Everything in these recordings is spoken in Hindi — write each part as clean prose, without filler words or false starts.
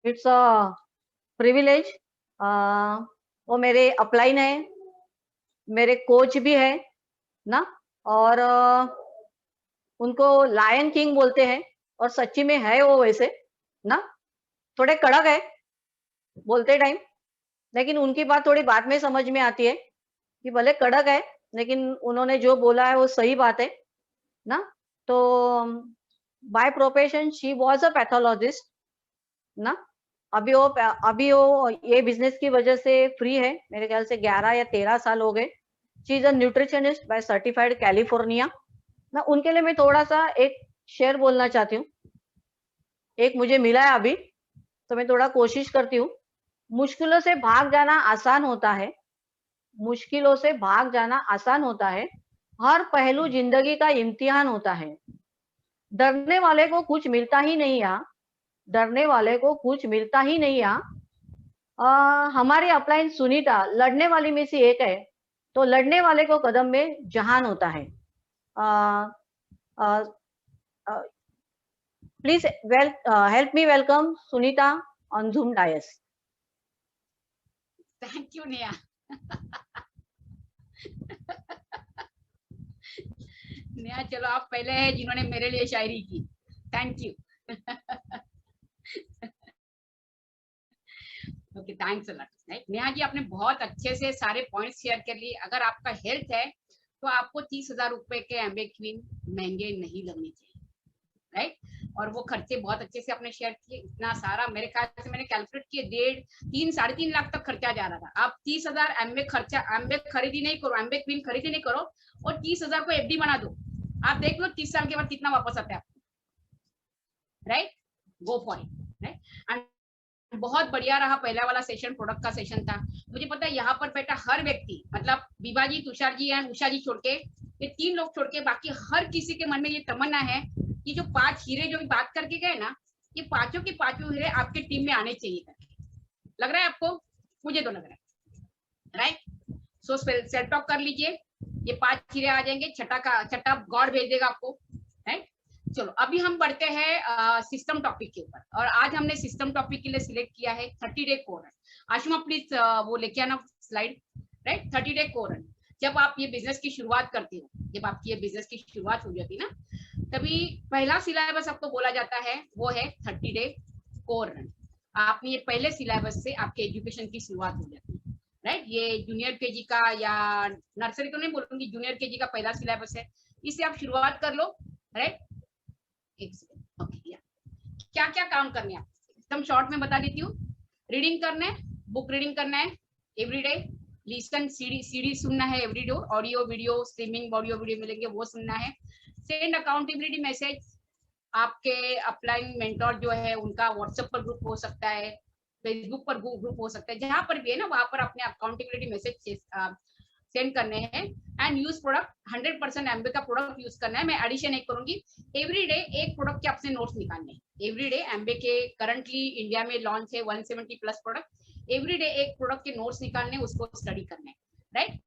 It's a privilege. वो मेरे अपलाइन है, मेरे कोच भी है ना। और उनको लायन किंग बोलते हैं और सच्ची में है वो वैसे ना। थोड़े कड़क है बोलते टाइम, लेकिन उनकी बात थोड़ी बाद में समझ में आती है कि भले कड़क है, लेकिन उन्होंने जो बोला है वो सही बात है ना। तो by profession she was a pathologist ना। अभी वो ये बिजनेस की वजह से फ्री है, मेरे ख्याल से 11 या 13 साल हो गए। She is a nutritionist by certified California ना। उनके लिए मैं थोड़ा सा एक शेयर बोलना चाहती हूँ। एक मुझे मिला है अभी, तो मैं थोड़ा कोशिश करती हूँ। मुश्किलों से भाग जाना आसान होता है, मुश्किलों से भाग जाना आसान होता है। हर पहलू जिंदगी का इम्तिहान होता है। डरने वाले को कुछ मिलता ही नहीं यहाँ, डरने वाले को कुछ मिलता ही नहीं यहाँ। हमारी अपलाइन सुनीता लड़ने वाली में से एक है, तो लड़ने वाले को कदम में जहान होता है। Please help me welcome Sunita on Zoom dais. Thank you Neha. Neha चलो आप पहले हैं जिन्होंने मेरे लिए शायरी की। Thank you. Okay, thanks a lot. Neha ji आपने बहुत अच्छे से सारे पॉइंट्स शेयर कर लिए। अगर आपका हेल्थ है तो आपको 30,000 रुपए के एम्बेक्विन महंगे नहीं लगने चाहिए, राइट। और वो खर्चे बहुत अच्छे से आपने शेयर किए। इतना सारा मेरे ख्याल से मैंने कैलकुलेट किए 3.5 तक खर्चा जा रहा था। आप 30,000 एम्बेक खरीदी नहीं करो, एम्बेक्विन खरीदी नहीं करो और 30,000 को एफडी बना दो। आप देख लो 30 साल के बाद कितना वापस आता है आपको, right. Go for it, right. बहुत बढ़िया रहा पहला वाला सेशन, प्रोडक्ट का सेशन था। मुझे पता है यहाँ पर बैठा हर व्यक्ति, मतलब विभा जी, तुषार जी एंड उषा जी छोड़ के, ये 3 लोग छोड़ के बाकी हर किसी के मन में ये तमन्ना है कि जो 5 हीरे जो बात करके गए ना, ये पांचों के पांचों हीरे आपके टीम में आने चाहिए करके। लग रहा है आपको? मुझे तो लग रहा है, राइट। सो सेल्फ टॉक कर लीजिए, ये 5 हीरे आ जाएंगे। छठा गॉड भेज देगा आपको, राइट। चलो अभी हम बढ़ते हैं सिस्टम टॉपिक के ऊपर। और आज हमने सिस्टम टॉपिक के लिए सिलेक्ट किया है 30 डे कोर। आशुमा प्लीज वो लेके आना स्लाइड, राइट। 30 day core. जब आप ये बिजनेस की शुरुआत करते हो, जब आपकी ये बिजनेस की शुरुआत हो जाती है ना, तभी पहला सिलेबस आपको बोला जाता है वो है 30 डे कोर रन। आपने ये पहले सिलेबस से आपके एजुकेशन की शुरुआत हो जाती है, राइट। ये जूनियर केजी का या नर्सरी तो नहीं बोलूंगी, जूनियर केजी का पहला सिलेबस है, इससे आप शुरुआत कर लो, राइट। एक सेकंड, ओके। क्या क्या काम करने हैं एकदम शॉर्ट में बता देती हूँ। रीडिंग करना है, बुक रीडिंग करना है एवरीडे। लिसन, सीडी सुनना है everyday. Audio video streaming audio video मिलेंगे, वो सुनना है। Send accountability message. आपके अपलाइन मेंटोर जो है उनका व्हाट्सएप पर ग्रुप हो सकता है, फेसबुक पर ग्रुप हो सकता है, जहां पर भी है ना वहां पर अपने अकाउंटेबिलिटी मैसेज सेंड करने हैं। एंड यूज प्रोडक्ट 100% एमबे का प्रोडक्ट यूज करना है, मैं एडिशन नहीं करूंगी। एवरीडे एक प्रोडक्ट के आपसे नोट्स निकालने हैं। एवरीडे एमबे के करंटली इंडिया में लॉन्च है 170 प्लस प्रोडक्ट। एवरीडे एक प्रोडक्ट के नोट्स निकालने, उसको स्टडी करने, राइट।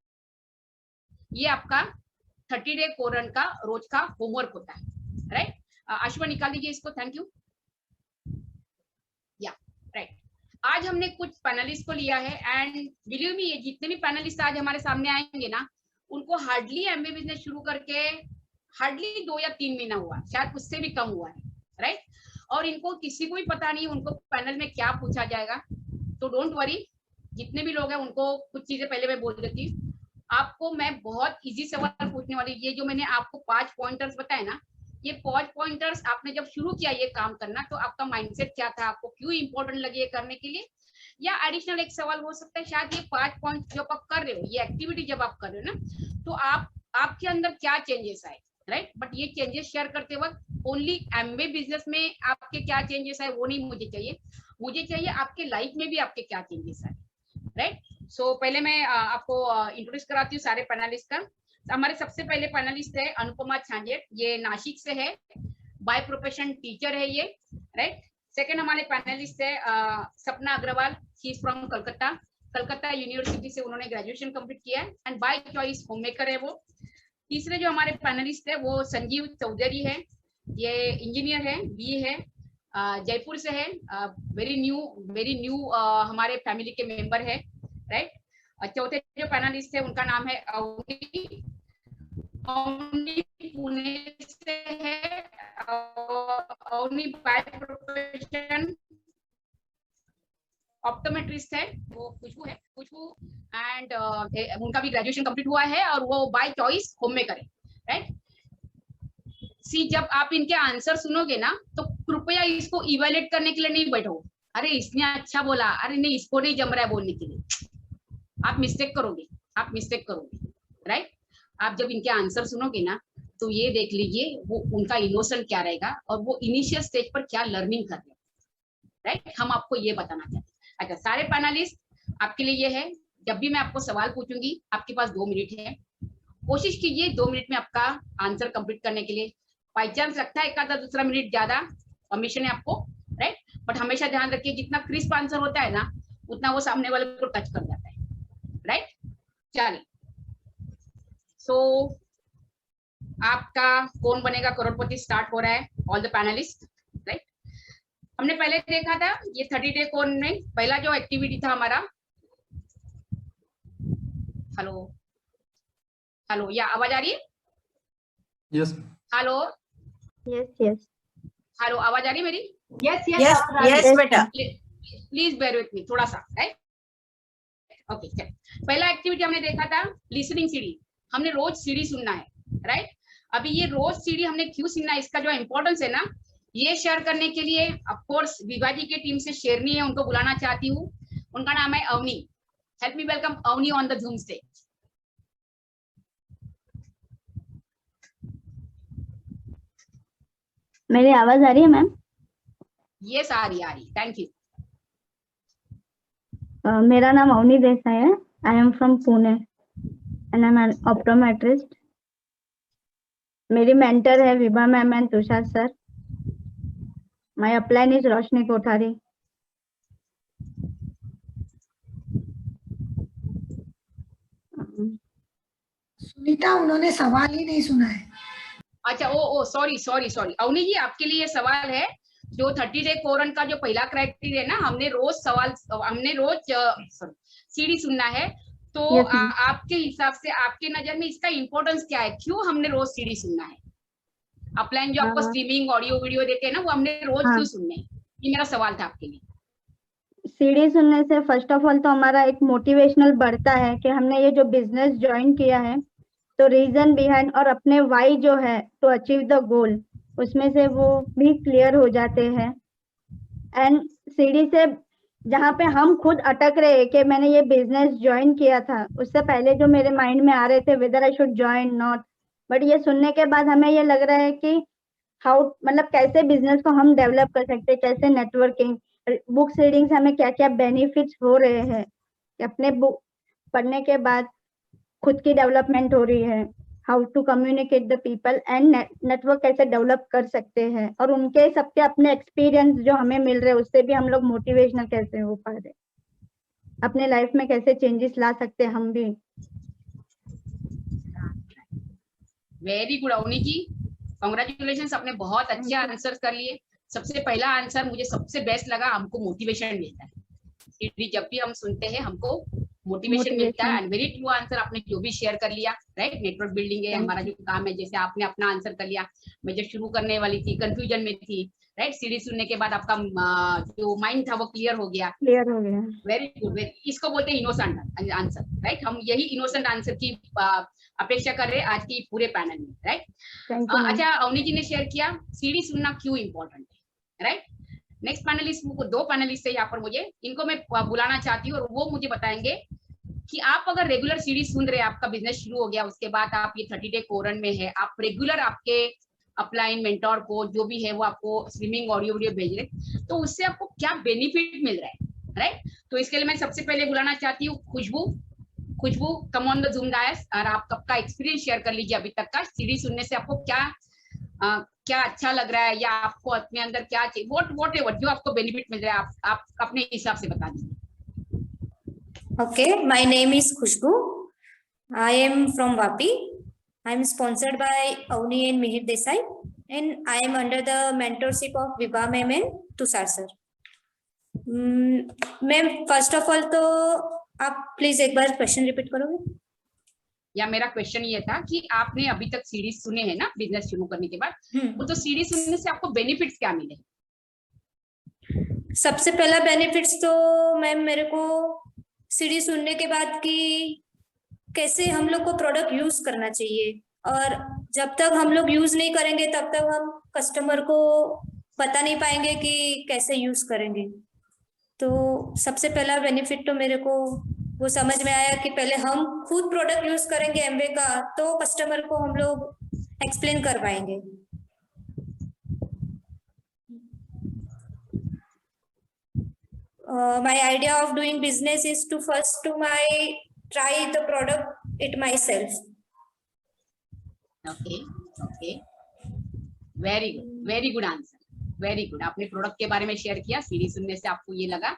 ये आपका 30 डे कोरन का रोज का होमवर्क होता है, राइट। आशुआ निकाल दीजिए इसको, थैंक यू। या राइट। आज हमने कुछ पैनलिस्ट को लिया है एंड बिलीव मी, ये जितने भी पैनलिस्ट आज हमारे सामने आएंगे ना, उनको हार्डली एमबी बिजनेस शुरू करके हार्डली 2 या 3 महीना हुआ, शायद उससे भी कम हुआ है, राइट। और इनको किसी को भी पता नहीं उनको पैनल में क्या पूछा जाएगा। तो डोंट वरी, जितने भी लोग हैं उनको कुछ चीजें पहले मैं बोल देती हूँ। आपको मैं बहुत इजी सवाल पूछने वाली। ये जो मैंने आपको 5 पॉइंटर्स बताए ना, ये 5 पॉइंटर्स आपने जब शुरू किया ये काम करना, तो आपका माइंडसेट क्या था, आपको क्यों इंपॉर्टेंट लगे ये करने के लिए। या एडिशनल एक सवाल हो सकता है, शायद ये 5 पॉइंट जब आप कर रहे हो, ये एक्टिविटी जब आप कर रहे हो ना, तो आपके अंदर क्या चेंजेस आए, राइट। बट ये चेंजेस शेयर करते वक्त ओनली एमबे बिजनेस में आपके क्या चेंजेस आए वो नहीं मुझे चाहिए, मुझे चाहिए आपके लाइफ में भी आपके क्या चेंजेस आए, राइट। सो पहले मैं आपको इंट्रोड्यूस कराती हूँ सारे पैनलिस्ट का। हमारे सबसे पहले पैनलिस्ट है अनुपमा छांजेट, ये नासिक से है, बाय प्रोफेशन टीचर है ये, राइट। सेकंड हमारे पैनलिस्ट है Sapna Agarwal, she is from Calcutta, Calcutta university से उन्होंने ग्रेजुएशन कंप्लीट किया है and by choice home maker है वो। तीसरे जो हमारे पैनलिस्ट है वो संजीव चौधरी है, ये इंजीनियर है, बी है, जयपुर से है, वेरी न्यू हमारे फैमिली के मेंबर है, राइट। चौथे जो पैनलिस्ट है उनका नाम है अवनी, पुणे से है। अवनी बाय प्रोफेशन ऑप्टोमेट्रिस्ट है, वो खुशबू है, खुशबू एंड उनका भी ग्रेजुएशन कंप्लीट हुआ है और वो बाय चॉइस होम मेकर है, राइट। सी, जब आप इनके आंसर सुनोगे ना तो कृपया इसको इवेल्युएट करने के लिए नहीं बैठो, अरे इसने अच्छा बोला, अरे नहीं इसको नहीं जम रहा है बोलने के लिए, आप मिस्टेक करोगे, राइट। आप जब इनके आंसर सुनोगे ना तो ये देख लीजिए वो उनका इनोसेंट क्या रहेगा और वो इनिशियल स्टेज पर क्या लर्निंग कर रहे हैं, राइट। हम आपको ये बताना चाहते हैं। अच्छा, सारे पैनलिस्ट आपके लिए ये है, जब भी मैं आपको सवाल पूछूंगी आपके पास 2 मिनट है, कोशिश कीजिए 2 मिनट में आपका आंसर कंप्लीट करने के लिए। बाई चांस लगता है एक आधा दूसरा मिनट ज्यादा, परमिशन है आपको, राइट। बट हमेशा ध्यान रखिए जितना क्रिस्प आंसर होता है ना उतना वो सामने वाले को टच कर जाता है, राइट। चलिए, सो आपका कौन बनेगा करोड़पति स्टार्ट हो रहा है, ऑल द पैनलिस्ट, राइट। हमने पहले देखा था ये 30 डे कोर्स में पहला जो एक्टिविटी था हमारा, हेलो हेलो, या आवाज आ रही है? यस हेलो, यस हेलो, आवाज आ रही है मेरी? यस बेटा, प्लीज बेयर विथ मी थोड़ा सा, राइट। ओके, चल, पहला एक्टिविटी हमने देखा था लिसनिंग सीडी, हमने रोज सीडी सुनना है, राइट। अभी ये रोज सीडी हमने क्यों सुनना है, इसका जो इम्पोर्टेंस है ना, ये शेयर करने के लिए ऑफ कोर्स विभाजी की टीम से शेरनी है, उनको बुलाना चाहती हूँ। उनका नाम है Avni. Help me welcome Avni on the Zoom stage. मेरी आवाज आ रही है मैम? यस, आ रही, थैंक यू। मेरा नाम अवनी देसाई है। I am from Pune and I am an optometrist. मेरी मेंटर है Vibha ma'am and Tushar sir. My upline is Roshni Kothari. Sunita, उन्होंने सवाल ही नहीं सुना है। अच्छा, ओ सॉरी अवनी जी, आपके लिए सवाल है। जो 30 डे कोरन का जो पहला क्राइटेरिया ना, हमने रोज सीडी सुनना है, तो Yes, आपके हिसाब से आपके नजर में इसका इम्पोर्टेंस क्या है, क्यों हमने रोज सीडी सुनना है? अपलाइन जो आपको स्ट्रीमिंग ऑडियो वीडियो देते हैं ना, वो हमने रोज क्यों सुनने हैं? ये मेरा सवाल था आपके लिए। सीडी सुनने से फर्स्ट ऑफ ऑल तो हमारा एक मोटिवेशनल बढ़ता है कि हमने ये जो बिजनेस ज्वाइन किया है, तो रीजन बिहाइंड और अपने वाई जो है टू अचीव द गोल, उसमें से वो भी क्लियर हो जाते हैं। एंड सीडी से जहाँ पे हम खुद अटक रहे हैं कि मैंने ये बिजनेस ज्वाइन किया था, उससे पहले जो मेरे माइंड में आ रहे थे whether I should join not, but ये सुनने के बाद हमें ये लग रहा है कि हाउ, मतलब कैसे बिजनेस को हम डेवलप कर सकते हैं, कैसे नेटवर्किंग, बुक्स रीडिंग से हमें क्या क्या बेनिफिट्स हो रहे हैं, अपने बुक पढ़ने के बाद खुद की डेवलपमेंट हो रही है, how to communicate the people and network कैसे डेवलप कर सकते हैं, और उनके सबके अपने एक्सपीरियंस जो हमें मिल रहे हैं उससे भी हम लोग मोटिवेशनल कैसे हो पा रहे, अपने लाइफ में कैसे चेंजेस ला सकते हैं हम भी। वेरी गुड अवनी जी, कांग्रेचुलेशंस, आपने बहुत अच्छे आंसर कर लिए। सबसे पहला आंसर मुझे सबसे बेस्ट लगा, हमको मोटिवेशन मिलता है जब भी हम सुनते हैं, हमको मोटिवेशन मिलता है। एंड वेरी ट्रू आंसर आपने जो भी शेयर कर लिया, राइट। नेटवर्क बिल्डिंग है हमारा जो काम है, जैसे आपने अपना आंसर कर लिया। मैं जब शुरू करने वाली थी कंफ्यूजन में थी, राइट, सीडी सुनने के बाद आपका जो माइंड था वो क्लियर हो गया। वेरी गुड, इसको बोलते हैं इनोसेंट आंसर, राइट। हम यही इनोसेंट आंसर की अपेक्षा कर रहे हैं आज की पूरे पैनल में, राइट। अच्छा, अवनी जी ने शेयर किया सीडी सुनना क्यों इंपॉर्टेंट है, राइट। नेक्स्ट पैनलिस्ट, 2 पैनलिस्ट है यहाँ पर, मुझे इनको मैं बुलाना चाहती हूँ और वो मुझे बताएंगे कि आप अगर रेगुलर सीडी सुन रहे हैं, आपका बिजनेस शुरू हो गया, उसके बाद आप ये 30 डे कोरन में है, आप रेगुलर आपके अपलाइन मेंटोर को जो भी है वो आपको स्ट्रीमिंग ऑडियो वीडियो भेज रहे, तो उससे आपको क्या बेनिफिट मिल रहा है, राइट। तो इसके लिए मैं सबसे पहले बुलाना चाहती हूँ Khushboo, come on the Zoom dais, और आप आपका एक्सपीरियंस शेयर कर लीजिए अभी तक का सीडी सुनने से आपको क्या अच्छा लग रहा है, या आपको अपने अंदर क्या चाहिए, वॉट एवर जो आपको बेनिफिट मिल रहा है, आप अपने हिसाब से बता दीजिए। Okay, my name is Khushbu. I am from Vapi. I am sponsored by Avni and Mihir Desai, and I am under the mentorship of Vibha ma'am and Tushar sir. Ma'am first of all तो आप प्लीज एक बार क्वेश्चन रिपीट करोगे? या मेरा क्वेश्चन ये था कि आपने अभी तक सीरीज सुने हैं ना बिजनेस शुरू करने के बाद, वो तो सीरीज सुनने से आपको बेनिफिट्स क्या मिले? सबसे पहला बेनिफिट्स तो मैम मेरे को सीरीज सुनने के बाद कि कैसे हम लोग को प्रोडक्ट यूज करना चाहिए, और जब तक हम लोग यूज नहीं करेंगे तब तक हम कस्टमर को बता नहीं पाएंगे कि कैसे यूज करेंगे। तो सबसे पहला बेनिफिट तो मेरे को वो समझ में आया कि पहले हम खुद प्रोडक्ट यूज करेंगे एमवे का, तो कस्टमर को हम लोग एक्सप्लेन कर पाएंगे। My idea of doing business is to first try the product it myself. Okay, very good answer, very good। आपने प्रोडक्ट के बारे में शेयर किया, सीरीज सुनने से आपको ये लगा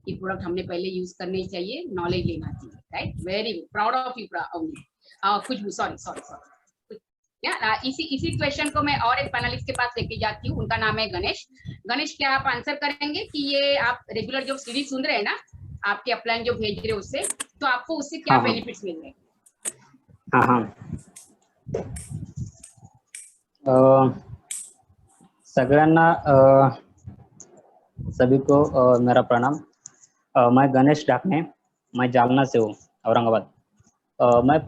कि प्रोडक्ट हमने पहले यूज करने चाहिए, नॉलेज लेना चाहिए, right? Very good, proud of you Khushboo. Sorry इसी क्वेश्चन को मैं और एक पैनलिस्ट के पास लेके जाती हूँ, उनका नाम है गणेश। गणेश, क्या आप आंसर करेंगे कि ये आप रेगुलर जो सीरीज सुन रहे हैं ना, आपके अपलाइन जो भेज रहे हैं उससे, तो आपको उससे क्या बेनिफिट्स मिल रहे हैं? सगळ्यांना सभी को मेरा प्रणाम। मैं गणेश ढाकणे, मैं जालना से हूँ, औरंगाबाद। मैं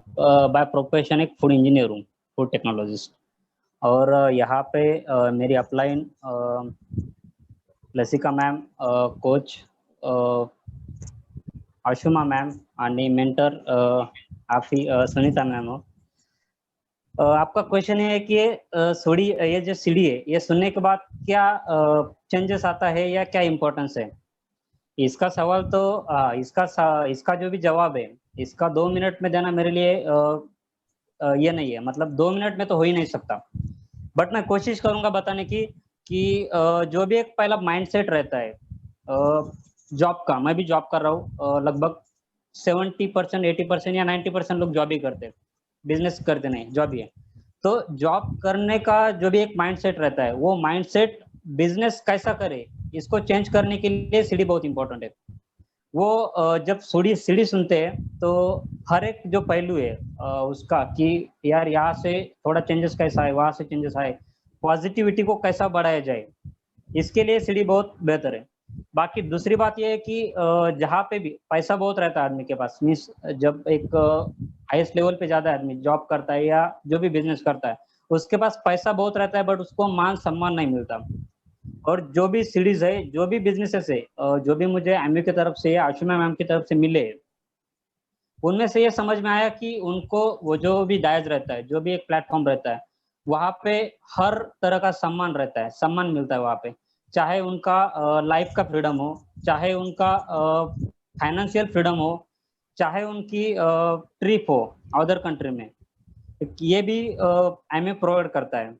बाय प्रोफेशन एक फूड इंजीनियर हूँ, फूड टेक्नोलॉजिस्ट। और यहाँ पे मेरी अपलाइन लसिका मैम, कोच आशुमा मैम आणि मेंटर आप ही सुनीता मैम हो। आपका क्वेश्चन है कि ये जो सीडी है, ये सुनने के बाद क्या चेंजेस आता है या क्या इम्पोर्टेंस है? इसका सवाल तो इसका जो भी जवाब है, इसका 2 मिनट में देना मेरे लिए ये नहीं है, मतलब 2 मिनट में तो हो ही नहीं सकता। बट मैं कोशिश करूंगा बताने की कि जो भी एक पहला माइंडसेट रहता है जॉब का, मैं भी जॉब कर रहा हूँ, लगभग 70%, 80% या 90% लोग जॉब ही करते हैं, बिजनेस करते नहीं, जॉब ही है। तो जॉब करने का जो भी एक माइंडसेट रहता है, वो माइंडसेट बिजनेस कैसा करे, इसको चेंज करने के लिए सीडी बहुत इंपॉर्टेंट है। वो जब सीडी सुनते हैं तो हर एक जो पहलू है उसका कि यार यहाँ से थोड़ा चेंजेस कैसा है, वहां से चेंजेस आए, पॉजिटिविटी को कैसा बढ़ाया जाए, इसके लिए सीडी बहुत बेहतर है। बाकी दूसरी बात यह है कि जहाँ पे भी पैसा बहुत रहता है आदमी के पास, मीन्स जब एक हाईएस्ट लेवल पे ज्यादा आदमी जॉब करता है या जो भी बिजनेस करता है, उसके पास पैसा बहुत रहता है बट उसको मान सम्मान नहीं मिलता। और जो भी सीरीज है, जो भी बिजनेसेस है, जो भी मुझे एमयू की तरफ से या आशुमा मैम की तरफ से मिले, उनमें से ये समझ में आया कि उनको वो जो भी दायज रहता है, जो भी एक प्लेटफॉर्म रहता है, वहाँ पे हर तरह का सम्मान रहता है, सम्मान मिलता है वहाँ पे। चाहे उनका लाइफ का फ्रीडम हो, चाहे उनका फाइनेंशियल फ्रीडम हो, चाहे उनकी ट्रिप हो अदर कंट्री में, ये भी एमयू प्रोवाइड करता है।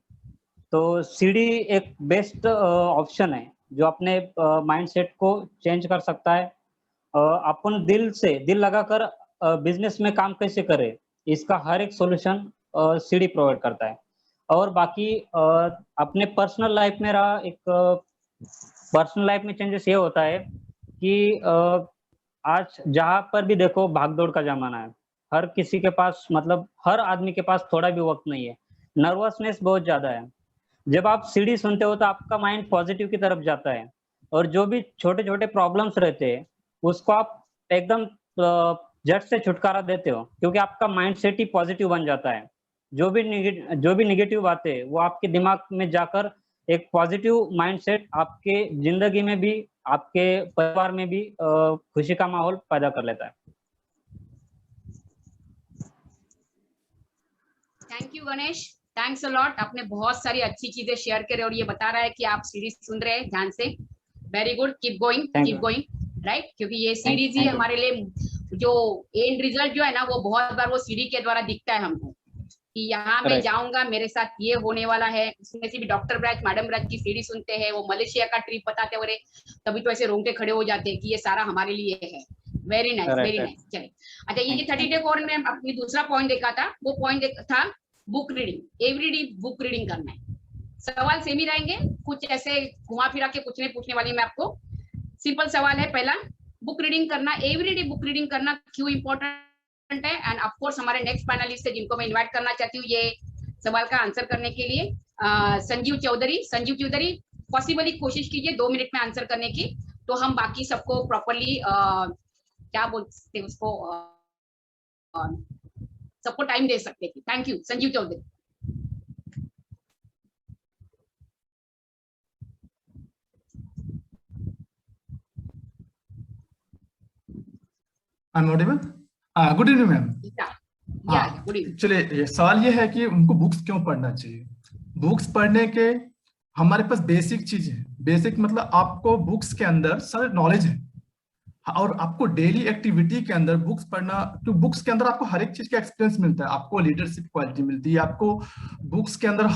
तो सीडी एक बेस्ट ऑप्शन है जो अपने माइंडसेट को चेंज कर सकता है। अपन दिल लगाकर बिजनेस में काम कैसे करें, इसका हर एक सॉल्यूशन सीडी प्रोवाइड करता है। और बाकी अपने पर्सनल लाइफ में रहा, एक पर्सनल लाइफ में चेंजेस ये होता है कि आज जहाँ पर भी देखो भागदौड़ का जमाना है, हर किसी के पास, मतलब हर आदमी के पास थोड़ा भी वक्त नहीं है, नर्वसनेस बहुत ज्यादा है। जब आप सीडी सुनते हो तो आपका माइंड पॉजिटिव की तरफ जाता है, और जो भी छोटे छोटे प्रॉब्लम्स रहते हैं उसको आप एकदम झट से छुटकारा देते हो, क्योंकि आपका माइंड सेट ही पॉजिटिव बन जाता है। जो भी निगेटिव बातें है वो आपके दिमाग में जाकर एक पॉजिटिव माइंडसेट आपके जिंदगी में भी, आपके परिवार में भी खुशी का माहौल पैदा कर लेता है। Thank you Ganesh, thanks a lot. आपने बहुत सारी अच्छी चीजें शेयर करें और ये बता रहा है कि आप सीरीज सुन रहे हैं ध्यान से। Very good, keep going, right? क्योंकि ये सीरीज ही हमारे लिए जो एंड रिजल्ट जो है ना, वो बहुत बार वो सीडी के द्वारा दिखता है हमको कि यहाँ मैं जाऊंगा, मेरे साथ ये होने वाला है। उसमें से भी डॉक्टर ब्राज, मैडम ब्राज की सीडी सुनते हैं, वो मलेशिया का ट्रिप बताते हुए तभी तो ऐसे रोंगटे खड़े हो जाते हैं कि ये सारा हमारे लिए है। Very nice, very nice. चलिए, अच्छा, ये 30 डे कोर्स में अपनी दूसरा पॉइंट देखा था, वो पॉइंट था book reading. Everyday book reading करना है, सवाल सेम ही रहेंगे, कुछ ऐसे घुमा फिरा के कुछ नहीं पूछने वाली मैं आपको। सिंपल सवाल है पहला, बुक रीडिंग करना, एवरीडे बुक रीडिंग करना क्यों इंपॉर्टेंट है? एंड ऑफ कोर्स हमारे नेक्स्ट पैनलिस्ट है जिनको मैं इनवाइट करना चाहती हूँ ये सवाल का आंसर करने के लिए, संजीव चौधरी। संजीव चौधरी पॉसिबली कोशिश कीजिए 2 मिनट में आंसर करने की, तो हम बाकी सबको प्रॉपरली क्या बोलते हैं उसको, सबको टाइम दे सकते हैं। Thank you Sanjeev Chaudhary. I'm audible? Good evening ma'am. Good evening. चलिए, सवाल ये है कि उनको बुक्स क्यों पढ़ना चाहिए। बुक्स पढ़ने के हमारे पास बेसिक चीज है। बेसिक मतलब आपको बुक्स के अंदर सारे नॉलेज है, और आपको डेली एक्टिविटी के अंदर बुक्स पढ़ना, तो बुक्स के अंदर आपको हर एक चीज का एक्सपीरियंस मिलता है, आपको लीडरशिप क्वालिटी मिलती है, आपको बुक्स के अंदर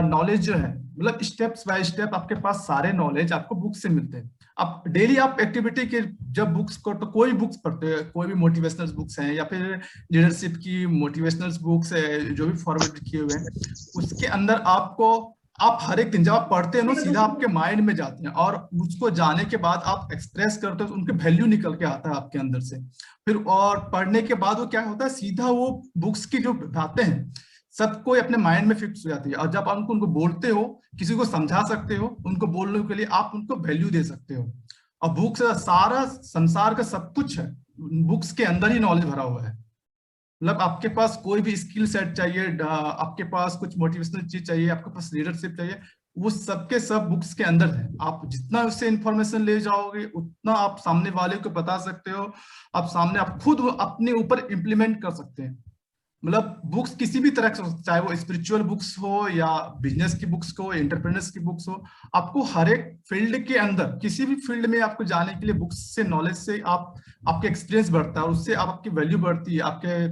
नॉलेज जो है, मतलब स्टेप्स बाय स्टेप आपके पास सारे नॉलेज आपको बुक्स से मिलते हैं। आप डेली आप एक्टिविटी के जब बुक्स को, तो कोई बुक्स पढ़ते हैं, कोई भी मोटिवेशनल बुक्स हैं या फिर लीडरशिप की मोटिवेशनल बुक्स है जो भी फॉरवर्ड किए हुए हैं, उसके अंदर आपको आप हर एक दिन जब आप पढ़ते हैं ना, सीधा आपके माइंड में जाते हैं, और उसको जाने के बाद आप एक्सप्रेस करते हो तो उनके वैल्यू निकल के आता है आपके अंदर से। फिर और पढ़ने के बाद वो क्या होता है, सीधा वो बुक्स की जो बातें हैं सब कोई अपने माइंड में फिक्स हो जाती है, और जब आप उनको बोलते हो, किसी को समझा सकते हो, उनको बोलने के लिए आप उनको वैल्यू दे सकते हो। और बुक्स सारा संसार का सब कुछ है, बुक्स के अंदर ही नॉलेज भरा हुआ है। मतलब आपके पास कोई भी स्किल सेट चाहिए, आपके पास कुछ मोटिवेशनल चीज चाहिए, आपके पास लीडरशिप चाहिए, वो सबके सब बुक्स के अंदर है। आप जितना उससे इंफॉर्मेशन ले जाओगे उतना आप सामने वाले को बता सकते हो, आप खुद अपने ऊपर इम्प्लीमेंट कर सकते हैं। मतलब बुक्स किसी भी तरह से, चाहे वो स्पिरिचुअल बुक्स हो या बिजनेस की बुक्स हो, एंटरप्रेन्योर्स की बुक्स हो, आपको हर एक फील्ड के अंदर, किसी भी फील्ड में आपको जाने के लिए बुक्स से, नॉलेज से आपके एक्सपीरियंस बढ़ता है, और उससे आपकी वैल्यू बढ़ती है, आपके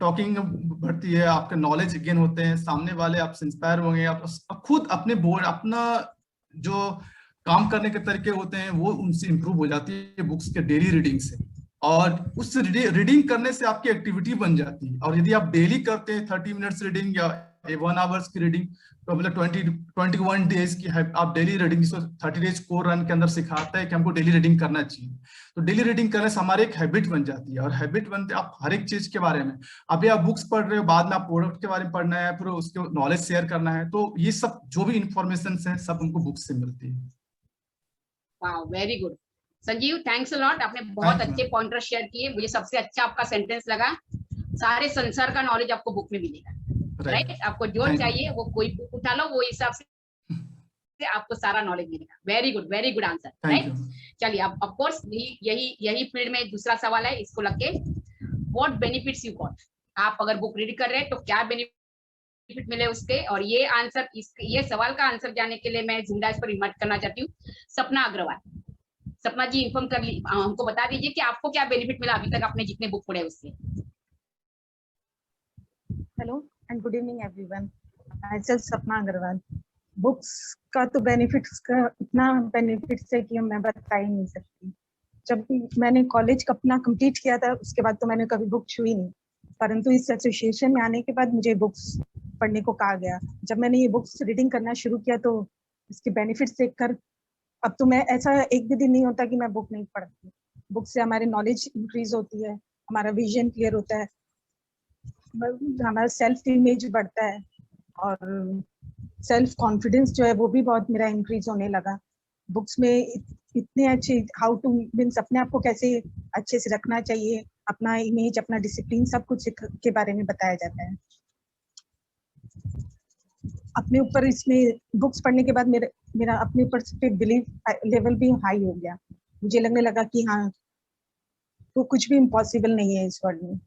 टॉकिंग बढ़ती है, आपके नॉलेज गेन होते हैं, सामने वाले आपसे इंस्पायर होंगे, आप खुद अपने अपना जो काम करने के तरीके होते हैं वो उनसे इंप्रूव हो जाती है बुक्स के डेली रीडिंग से। और उस रीडिंग करने से आपकी एक्टिविटी बन जाती है, और यदि आप डेली करते हैं 30 मिनट्स रीडिंग या 1 आवर्स की रीडिंग, तो मतलब 21 डेज की है आप डेली रीडिंग, जिसको 30 डेज कोर रन के अंदर सिखाता है कि हमको डेली रीडिंग करना चाहिए। तो डेली रीडिंग करने से हमारी एक हैबिट बन जाती है, और हैबिट बनते आप हर एक चीज के बारे में, अभी आप बुक्स पढ़ रहे हो, बाद में आप प्रोडक्ट के बारे में पढ़ना है, फिर उसके नॉलेज शेयर करना है, तो ये सब जो भी इंफॉर्मेशन है सब उनको बुक्स से मिलती है। Wow, very good Sanjeev, thanks a lot. आपने बहुत अच्छे पॉइंटर शेयर किए। मुझे सबसे अच्छा आपका सेंटेंस लगा, सारे संसार का नॉलेज आपको बुक में मिलेगा, राइट? आपको जो चाहिए वो कोई बुक उठा लो, वो हिसाब से आपको सारा नॉलेज मिलेगा। Very good answer, right? चलिए, अब ऑफ कोर्स यही फील्ड में दूसरा सवाल है, इसको लग के, व्हाट बेनिफिट्स यू गॉट। आप अगर बुक रीड कर रहे हैं तो क्या बेनिफिट मिले उसके, और ये आंसर, ये सवाल का आंसर जानने के लिए मैं जिंदा इस पर इन्वाइट करना चाहती हूँ सपना अग्रवाल। सपना जी, इन्फॉर्म कर ली, हमको बता दीजिए कि आपको क्या बेनिफिट मिला अभी तक आपने जितने बुक पढ़े उससे। Hello and good evening everyone, I self सपना अग्रवाल। बुक्स का तो बेनिफिट्स का इतना बेनिफिट्स है कि मैं बता ही नहीं सकती। जब मैंने कॉलेज अपना कंप्लीट किया था उसके बाद तो मैंने कभी बुक छुई नहीं, परंतु इस एसोसिएशन में आने के बाद मुझे बुक्स पढ़ने को कहा गया। जब मैंने ये बुक्स रीडिंग करना शुरू किया तो इसके बेनिफिट्स देखकर अब तो मैं, ऐसा एक भी दिन नहीं होता कि मैं बुक नहीं पढ़ती। बुक से हमारी नॉलेज इंक्रीज होती है, हमारा विजन क्लियर होता है, हमारा सेल्फ इमेज बढ़ता है, और सेल्फ कॉन्फिडेंस जो है वो भी बहुत मेरा इंक्रीज होने लगा। बुक्स में इतने अच्छे हाउ टू मीन्स अपने आप को कैसे अच्छे से रखना चाहिए, अपना इमेज, अपना डिसिप्लिन, सब कुछ के बारे में बताया जाता है। अपने ऊपर इसमें बुक्स पढ़ने के बाद मेरा अपने ऊपर पे बिलीव लेवल भी हाई हो गया। मुझे लगने लगा कि हाँ, तो कुछ भी इम्पॉसिबल नहीं है इस वर्ल्ड में।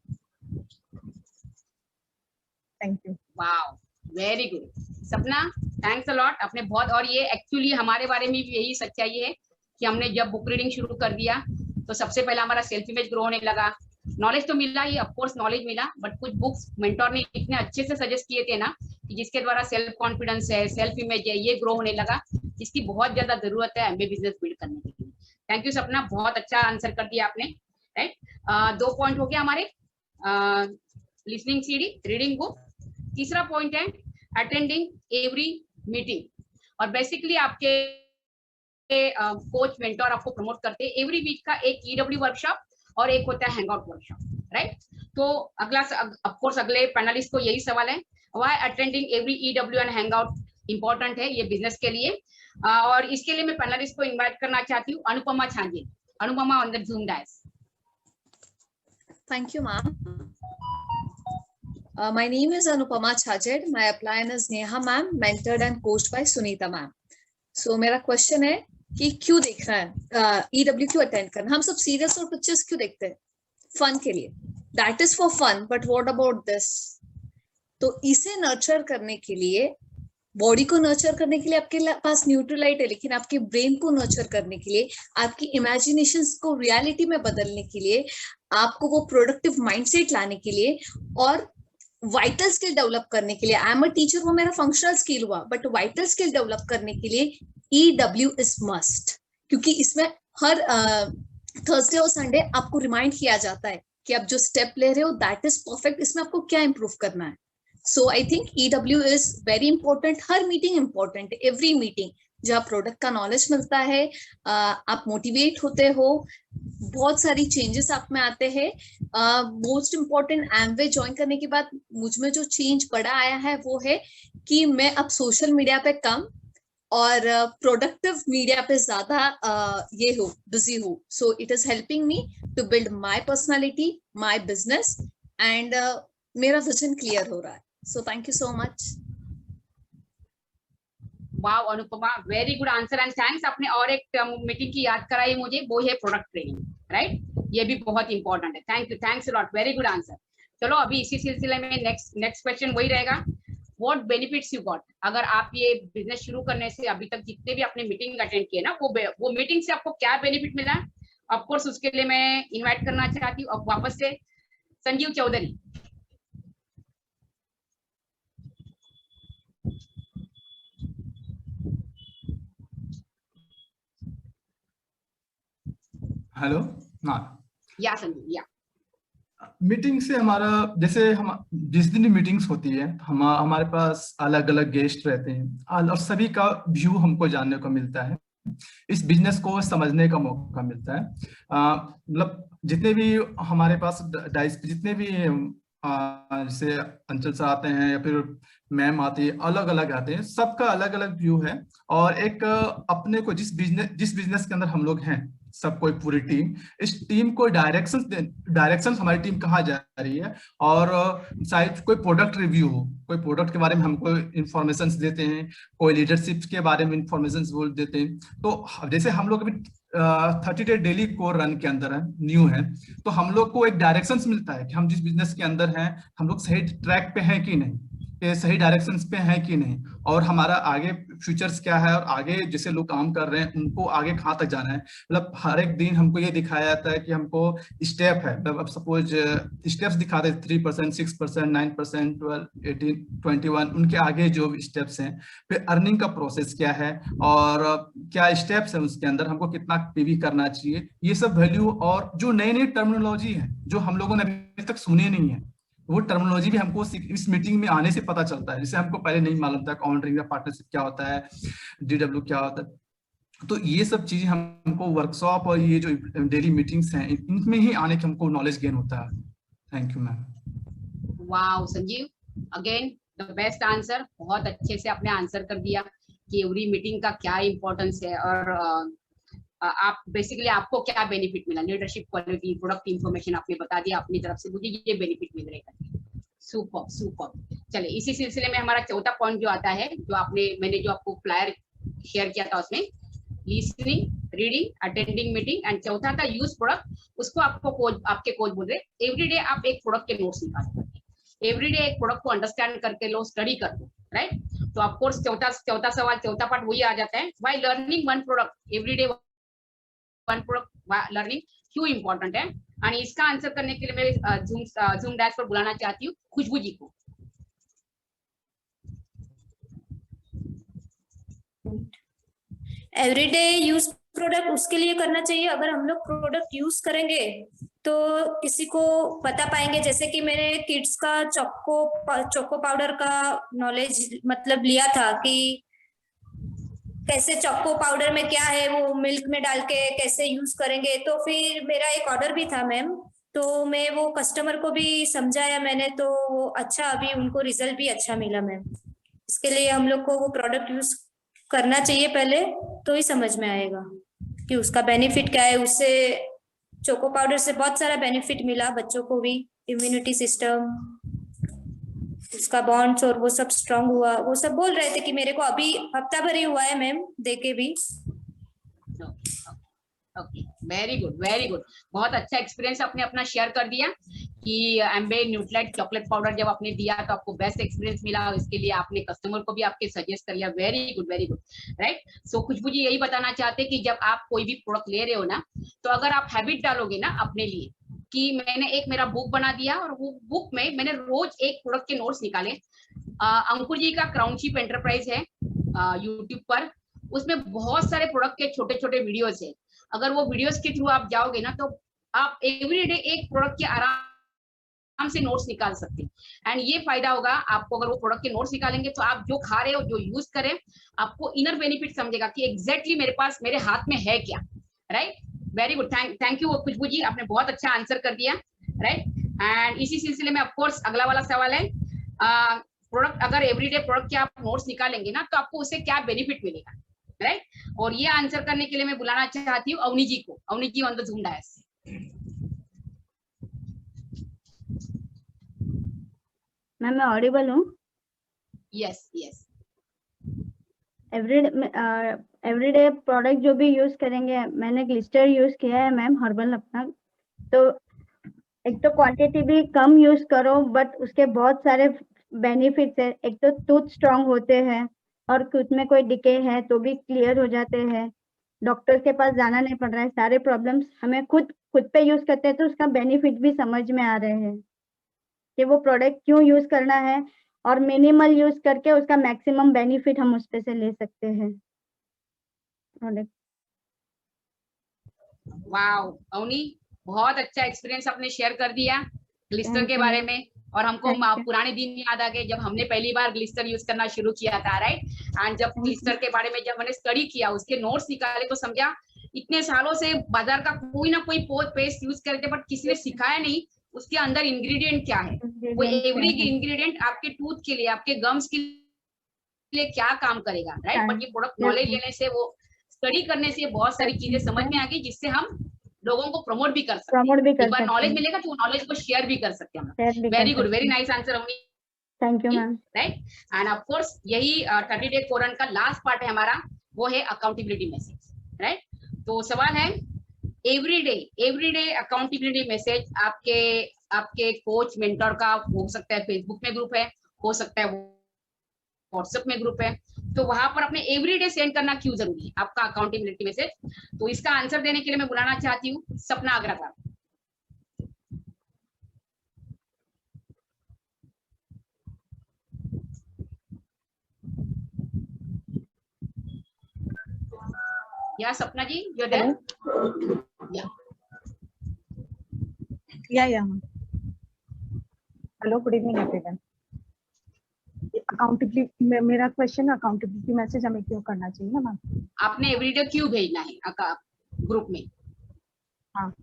Thank you. Wow, very good सपना, थैंक्स अ लॉट। आपने बहुत, और ये एक्चुअली हमारे बारे में भी यही सच्चाई है कि हमने जब बुक रीडिंग शुरू कर दिया तो सबसे पहले हमारा सेल्फ इमेज ग्रो होने लगा। नॉलेज तो मिला ही, ऑफ कोर्स नॉलेज मिला, बट कुछ बुक्स मेंटोर ने इतने अच्छे से सजेस्ट किए थे ना कि जिसके द्वारा सेल्फ कॉन्फिडेंस है, सेल्फ इमेज है, ये ग्रो होने लगा, जिसकी बहुत ज्यादा जरूरत है एमबीए बिजनेस बिल्ड करने के लिए। थैंक यू सपना, बहुत अच्छा आंसर कर दिया आपने, राइट? 2 पॉइंट हो गया हमारे, लिसनिंग सीडी, रीडिंग बुक। तीसरा पॉइंट है अटेंडिंग एवरी मीटिंग, और बेसिकली आपके कोच मेंटर आपको प्रमोट करते हैं। एवरी वीक का एक ईडब्ल्यू वर्कशॉप और एक होता है हैंगआउट वर्कशॉप, राइट। तो अगला ऑफ कोर्स अगले पैनलिस्ट को यही सवाल है, why attending every EW and hangout important है ये बिजनेस के लिए। और इसके लिए मैं पैनलिस्ट को इनवाइट करना चाहती हूँ Anupama Chhanje. Anupama on the Zoom dais. Thank you, ma'am. My name is Anupama Chhajed. My upline is Neha ma'am, mentored and coached by Sunita ma'am. So मेरा क्वेश्चन है कि क्यों देख रहा है EW क्यों अटेंड करना? हम सब सीरियस और पिक्चर्स क्यों देखते हैं? फन के लिए। That is for fun, but what about this? तो इसे नर्चर करने के लिए, बॉडी को नर्चर करने के लिए आपके पास न्यूट्रलाइट है, लेकिन आपके ब्रेन को नर्चर करने के लिए, आपकी इमेजिनेशंस को रियलिटी में बदलने के लिए, आपको वो प्रोडक्टिव माइंडसेट लाने के लिए और वाइटल स्किल डेवलप करने के लिए, आई एम अ टीचर, वो मेरा फंक्शनल स्किल हुआ, बट वाइटल स्किल डेवलप करने के लिए EW इज मस्ट, क्योंकि इसमें हर थर्सडे और संडे आपको रिमाइंड किया जाता है कि आप जो स्टेप ले रहे हो दैट इज परफेक्ट, इसमें आपको क्या इंप्रूव करना है। So I think EW is very important. हर मीटिंग इंपॉर्टेंट है, एवरी मीटिंग जहाँ प्रोडक्ट का नॉलेज मिलता है, आप मोटिवेट होते हो, बहुत सारी चेंजेस आप में आते हैं। मोस्ट इम्पोर्टेंट एमवे ज्वाइन करने के बाद मुझ में जो चेंज बड़ा आया है वो है कि मैं अब सोशल मीडिया पे कम और प्रोडक्टिव मीडिया पे ज्यादा ये हो बिजी हो। So it is helping me to build my personality, my business, and मेरा विजन क्लियर हो रहा है। So thank you so much. Wow Anupama, very good answer and thanks. आपने और एक मीटिंग की याद कराई मुझे, वो है प्रोडक्ट ट्रेनिंग, राइट। ये भी बहुत इंपॉर्टेंट है। Thank you, thanks a lot, very good answer. चलो अभी इसी सिलसिले में नेक्स्ट क्वेश्चन वही रहेगा, व्हाट बेनिफिट्स यू गॉट। अगर आप ये बिजनेस शुरू करने से अभी तक जितने भी आपने मीटिंग अटेंड किए ना, वो मीटिंग से आपको क्या बेनिफिट मिला। ऑफ कोर्स उसके लिए मैं इन्वाइट करना चाहती हूँ अब वापस से संजीव चौधरी। हेलो। हाँ, या संजीव, या मीटिंग से हमारा, जैसे हम जिस दिन मीटिंग्स होती है हमारे पास अलग अलग गेस्ट रहते हैं और सभी का व्यू हमको जानने को मिलता है, इस बिजनेस को समझने का मौका मिलता है। मतलब जितने भी हमारे पास जितने भी जैसे अंचल सर आते हैं या फिर मैम आती है, अलग अलग आते हैं, सबका अलग अलग व्यू है। और एक अपने को जिस बिजनेस के अंदर हम लोग हैं, सबको एक पूरी टीम, इस टीम को डायरेक्शन हमारी टीम कहाँ जा रही है, और शायद कोई प्रोडक्ट रिव्यू हो, कोई प्रोडक्ट के बारे में हमको इंफॉर्मेशन देते हैं, कोई लीडरशिप के बारे में इंफॉर्मेशन बोल देते हैं। तो जैसे हम लोग अभी 30 डे डेली कोर रन के अंदर है, न्यू है, तो हम लोग को एक डायरेक्शंस मिलता है कि हम जिस बिजनेस के अंदर हैं हम लोग सही ट्रैक पे हैं कि नहीं, सही डायरेक्शंस पे हैं कि नहीं, और हमारा आगे फ्यूचर्स क्या है, और आगे जैसे लोग काम कर रहे हैं उनको आगे कहाँ तक जाना है। मतलब हर एक दिन हमको ये दिखाया जाता है कि हमको स्टेप है, मतलब अब सपोज स्टेप्स दिखाते हैं 3%, 6%, 9%, 12, 18, 21, उनके आगे जो स्टेप्स हैं, फिर अर्निंग का प्रोसेस क्या है और क्या स्टेप्स है, उसके अंदर हमको कितना पीवी करना चाहिए, ये सब वैल्यू, और जो नई नई टर्मिनोलॉजी है जो हम लोगों ने अभी तक सुने नहीं है, वो टर्मिनोलॉजी भी हमको इस मीटिंग में आने से पता चलता है, जिसे हमको पहले नहीं मालूम था। काउंटरिंग या पार्टनरशिप क्या होता है, DW क्या होता है, तो ये सब चीजें हमको वर्कशॉप और ये जो डेली मीटिंग्स हैं इनमें ही आने के हमको नॉलेज गेन होता है। Thank you ma'am. Wow Sanjeev, again the best answer, बहुत अच्छे से आपने आंसर कर दिया कि एवरी मीटिंग का क्या इंपॉर्टेंस है, और आप बेसिकली आपको क्या बेनिफिट मिला, लीडरशिप क्वालिटी, प्रोडक्ट इंफॉर्मेशन आपने बता दिया अपनी तरफ से, मुझे ये बेनिफिट मिल रहेगा। Super super. चले इसी सिलसिले में हमारा चौथा पॉइंट जो आता है, जो मैंने जो आपको फ्लायर शेयर किया था उसमें listening, reading, attending meeting and चौथा था यूज प्रोडक्ट। उसको आपके कोच बोल रहे एवरीडे आप एक प्रोडक्ट के नोट्स निकालो, एवरीडे एक प्रोडक्ट को अंडरस्टैंड करके लो, स्टडी कर लो, राइट। तो ऑफकोर्स चौथा सवाल, चौथा पार्ट वही आ जाता है, why learning one product everyday one product learning क्यों इंपॉर्टेंट है। और इसका आंसर करने के लिए मैं जूम डैश पर बुलाना चाहती हूँ खुशबू जी को। एवरीडे यूज प्रोडक्ट उसके लिए करना चाहिए, अगर हम लोग प्रोडक्ट यूज करेंगे तो किसी को बता पाएंगे? जैसे कि मैंने किड्स का चोको पाउडर का नॉलेज मतलब लिया था कि कैसे चोको पाउडर में क्या है, वो मिल्क में डाल के कैसे यूज करेंगे। तो फिर मेरा एक ऑर्डर भी था मैम, तो मैं वो कस्टमर को भी समझाया मैंने, तो वो अच्छा, अभी उनको रिजल्ट भी अच्छा मिला मैम। इसके लिए हम लोग को वो प्रोडक्ट यूज करना चाहिए पहले, तो ही समझ में आएगा कि उसका बेनिफिट क्या है। उससे चोको पाउडर से बहुत सारा बेनिफिट मिला बच्चों को भी, इम्यूनिटी सिस्टम, उसका बॉन्ड्स और वो सब स्ट्रांग हुआ। वो सब बोल रहे थे कि मेरे को अभी हफ्ता भर ही हुआ है मैम देके भी। Okay, very good, very good. बहुत अच्छा एक्सपीरियंस आपने अपना शेयर कर दिया कि एम्बे न्यूट्रालाइट चॉकलेट पाउडर जब आपने दिया तो आपको बेस्ट एक्सपीरियंस मिला, इसके लिए आपने कस्टमर को भी आपके सजेस्ट कर लिया। Very good, very good, right. So Khushboo ji यही बताना चाहते हैं कि जब आप कोई भी प्रोडक्ट ले रहे हो ना, तो अगर आप हैबिट डालोगे ना अपने लिए कि मैंने एक मेरा बुक बना दिया और वो बुक में मैंने रोज एक प्रोडक्ट के नोट्स निकाले। अंकुर जी का क्राउनशिप एंटरप्राइज है यूट्यूब पर, उसमें बहुत सारे प्रोडक्ट के छोटे छोटे वीडियोस है। अगर वो वीडियोस के थ्रू आप जाओगे ना, तो आप एवरीडे एक प्रोडक्ट के आराम से नोट्स निकाल सकते हैं। एंड ये फायदा होगा आपको, अगर वो प्रोडक्ट के नोट्स निकालेंगे तो आप जो खा रहे हो, जो यूज करें, आपको इनर बेनिफिट समझेगा कि एग्जैक्टली मेरे पास, मेरे हाथ में है क्या, right. Very good, thank you Khushboo ji, आपने बहुत अच्छा आंसर कर दिया, राइट। एंड इसी सिलसिले में ऑफकोर्स अगला वाला सवाल है, प्रोडक्ट अगर एवरीडे प्रोडक्ट के आप नोट्स निकालेंगे ना, तो आपको उससे क्या बेनिफिट मिलेगा, राइट। और ये आंसर करने के लिए मैं बुलाना चाहती हूँ अवनी जी को। Avani ji on the Zoom dais. Ma'am मैं ऑडिबल हूँ? Yes yes. एवरीडे प्रोडक्ट जो भी यूज करेंगे, मैंने ग्लिस्टर यूज किया है मैम, हर्बल अपना। तो एक तो क्वांटिटी भी कम यूज करो, बट उसके बहुत सारे बेनिफिट्स है। एक तो टूथ स्ट्रांग होते हैं, और टूथ में कोई डिके है तो भी क्लियर हो जाते हैं। डॉक्टर के पास जाना नहीं पड़ रहा है, सारे प्रॉब्लम्स हमें खुद पे यूज करते हैं, तो उसका बेनिफिट भी समझ में आ रहे हैं कि वो प्रोडक्ट क्यों यूज करना है, और मिनिमल यूज करके उसका मैक्सिमम बेनिफिट हम उस पे से ले सकते हैं प्रोडक्ट। वाओ अवनी, बहुत अच्छा एक्सपीरियंस आपने शेयर कर दिया ग्लिस्टर के बारे में, और हमको पुराने दिन याद आ गए जब हमने पहली बार ग्लिस्टर यूज करना शुरू किया था, राइट। एंड जब ग्लिस्टर के बारे में जब मैंने स्टडी किया, उसके नोट्स निकाले, तो समझा इतने सालों से बाजार का कोई ना कोई पेस्ट यूज करते, बट किसी ने सिखाया नहीं उसके अंदर इंग्रेडिएंट क्या है। वो एवरी इंग्रेडिएंट आपके टूथ के लिए, आपके गम्स के लिए क्या काम करेगा, राइट। बट ये प्रोडक्ट नॉलेज लेने से, वो स्टडी करने से बहुत सारी चीजें समझ में आ गई, जिससे हम लोगों को प्रमोट भी कर सकते हैं। एक बार नॉलेज मिलेगा तो नॉलेज को शेयर भी कर सकते हैं। Very good, very nice answer Avni, thank you ma'am, right. And of course यही 30 डे कोरन का लास्ट पार्ट है हमारा, वो है अकाउंटेबिलिटी मैसेज, राइट। तो सवाल है, एवरीडे अकाउंटेबिलिटी मैसेज आपके कोच मेंटर का हो सकता है, फेसबुक में ग्रुप है, हो सकता है व्हाट्सएप में ग्रुप है, तो वहां पर अपने एवरीडे सेंड करना क्यों जरूरी है आपका अकाउंटेबिलिटी मैसेज। तो इसका आंसर देने के लिए मैं बुलाना चाहती हूँ सपना अग्रवाल। या सपना जी, you're there? Yeah. Hello, good evening everyone. Accountability, मेरा क्वेश्चन, अकाउंटेबिलिटी मैसेज हमें क्यों करना चाहिए ना मैम? आपने एवरीडे क्यों भेजना है ग्रुप में? हाँ,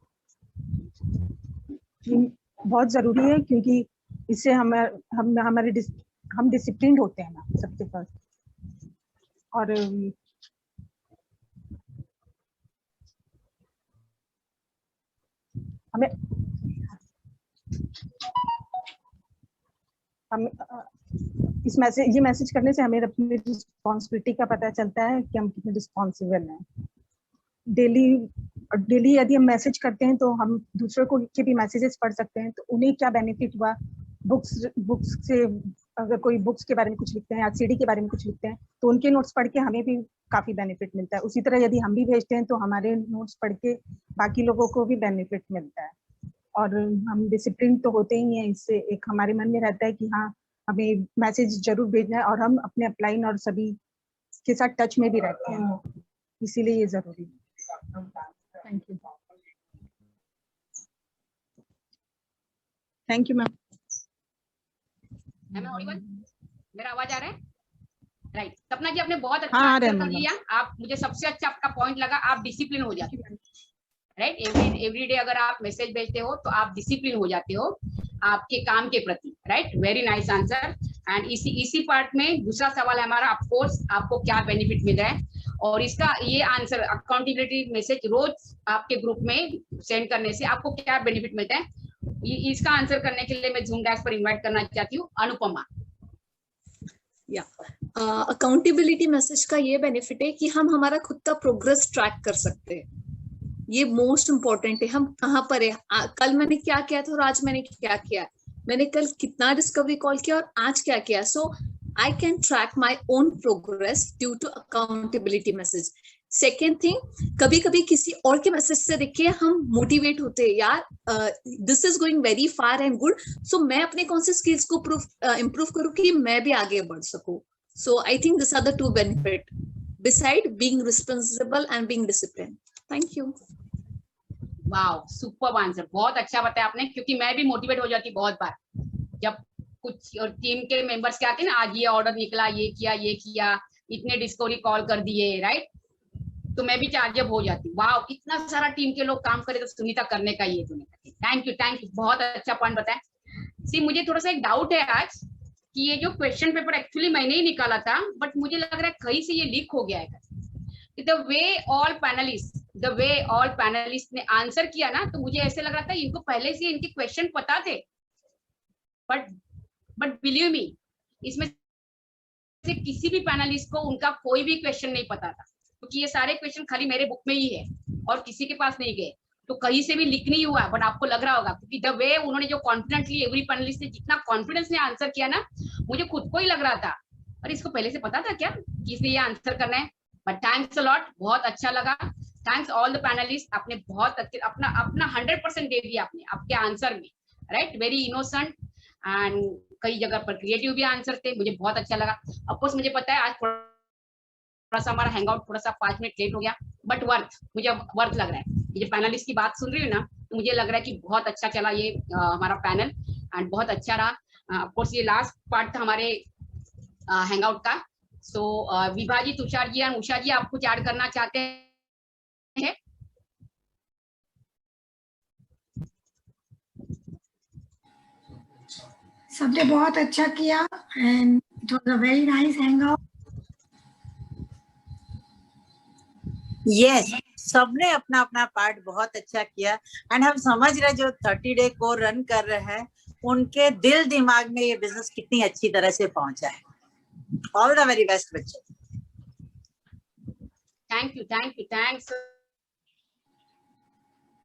बहुत जरूरी है, क्योंकि इससे हम डिसिप्लिन होते हैं ना सबसे फर्स्ट। और हमें ये मैसेज करने से हमें अपनी रिस्पॉन्सिबिलिटी का पता चलता है कि हम कितने रिस्पॉन्सिबल हैं। डेली यदि हम मैसेज करते हैं तो हम दूसरों को के भी मैसेजेस पढ़ सकते हैं, तो उन्हें क्या बेनिफिट हुआ। बुक्स से अगर कोई बुक्स के बारे में कुछ लिखते हैं या सीडी के बारे में कुछ लिखते हैं, तो उनके नोट्स पढ़ के हमें भी काफी बेनिफिट मिलता है। उसी तरह यदि हम भी भेजते हैं तो हमारे नोट्स पढ़ के बाकी लोगों को भी बेनिफिट मिलता है। और हम डिसिप्लिन तो होते ही हैं, इससे एक हमारे मन में रहता है कि हाँ हमें मैसेज जरूर भेजना है, और हम अपने अपलाइन और सभी के साथ टच में भी रहते हैं, इसीलिए ये जरूरी है। Thank you. Thank you ma'am. मैं ऑडिबल? मेरा आवाज आ रहा है? राइट। सपना जी आपने बहुत अच्छा हाँ, आंसर कर लिया। आप, मुझे सबसे अच्छा आपका पॉइंट लगा, आप डिसिप्लिन हो जाते हो। राइट, एवरी डे अगर आप मैसेज भेजते हो तो आप डिसिप्लिन हो जाते हो आपके काम के प्रति। Right, very nice answer. And इसी पार्ट में दूसरा सवाल है हमारा, ऑफ कोर्स आपको क्या बेनिफिट मिल रहा है, और इसका ये आंसर, अकाउंटेबिलिटी मैसेज रोज आपके ग्रुप में सेंड करने से आपको क्या बेनिफिट मिलता है, इसका आंसर करने के लिए मैं जूम डैश पर इन्वाइट करना चाहती हूँ अनुपमा। अकाउंटेबिलिटी मैसेज का ये बेनिफिट है कि हम हमारा खुद का प्रोग्रेस ट्रैक कर सकते हैं। ये मोस्ट इम्पोर्टेंट है, हम कहाँ पर है, कल मैंने क्या किया था और आज मैंने क्या किया, मैंने कल कितना डिस्कवरी कॉल किया और आज क्या किया। So I can track my own progress due to accountability message. Second thing, कभी कभी किसी और के मैसेज से देख के हम मोटिवेट होते हैं, यार this is going very far and good, so मैं अपने कौन से स्किल्स को इम्प्रूव करूँ कि मैं भी आगे बढ़ सकूं। So I think this are the two benefit beside being responsible and being discipline. Thank you. Wow, superb answer, बहुत अच्छा बताया आपने, क्योंकि मैं भी मोटिवेट हो जाती बहुत बार जब कुछ टीम के मेंबर्स क्या आते हैं ना, आज ये ऑर्डर निकला, ये किया, इतने डिस्कवरी कॉल कर दिए, राइट, तो मैं भी चार्जअप हो जाती। वाओ, इतना सारा टीम के लोग काम करे तो सुनीता करने का ये सुनीता। थैंक यू, बहुत अच्छा पॉइंट बताया। सी, मुझे थोड़ा सा एक डाउट है आज कि ये जो क्वेश्चन पेपर एक्चुअली मैंने ही निकाला था, बट मुझे लग रहा है कहीं से ये लीक हो गया है। द वे ऑल पैनलिस्ट ने आंसर किया ना, तो मुझे ऐसे लग रहा था इनको पहले से इनके क्वेश्चन पता थे, बट बिलीव मी, इसमें से किसी भी पैनलिस्ट को उनका कोई भी क्वेश्चन नहीं पता था, क्योंकि ये सारे क्वेश्चन खाली मेरे बुक में ही है और किसी के पास नहीं गए, तो कहीं से भी लीक नहीं हुआ। बट आपको लग रहा होगा, क्योंकि द वे उन्होंने जो कॉन्फिडेंटली, एवरी पैनलिस्ट ने जितना कॉन्फिडेंस ने आंसर किया ना, मुझे खुद को ही लग रहा था, और इसको पहले से पता था क्या कि इसने ये आंसर करना है। बट थैंक्स अ लॉट, बहुत अच्छा लगा। थैंक्स ऑल द पैनलिस्ट, आपने बहुत अच्छे अपना 100% दे दिया आपने आपके आंसर में। राइट, वेरी इनोसेंट एंड कई जगह पर क्रिएटिव भी आंसर थे, मुझे बहुत अच्छा लगा। ऑफकोर्स मुझे पता है आज थोड़ा सा हमारा हैंगआउट थोड़ा सा 5 मिनट लेट हो गया, बट मुझे वर्थ लग रहा है। ये पैनलिस्ट की बात सुन रही हूँ ना, तो मुझे लग रहा है कि बहुत अच्छा चला ये हमारा पैनल, एंड बहुत अच्छा रहा। ऑफकोर्स ये लास्ट पार्ट था हमारे हैंगआउट का। सो विभा जी, तुषार जी और उषा जी, आप कुछ ऐड करना चाहते हैं? सबने बहुत अच्छा किया and it was a very nice hangout. Yes, सबने अपना अपना पार्ट बहुत अच्छा किया एंड हम समझ रहे जो 30 डे को रन कर रहे हैं उनके दिल दिमाग में ये बिजनेस कितनी अच्छी तरह से पहुंचा है। ऑल द वेरी बेस्ट बच्चे। Thank you, thanks.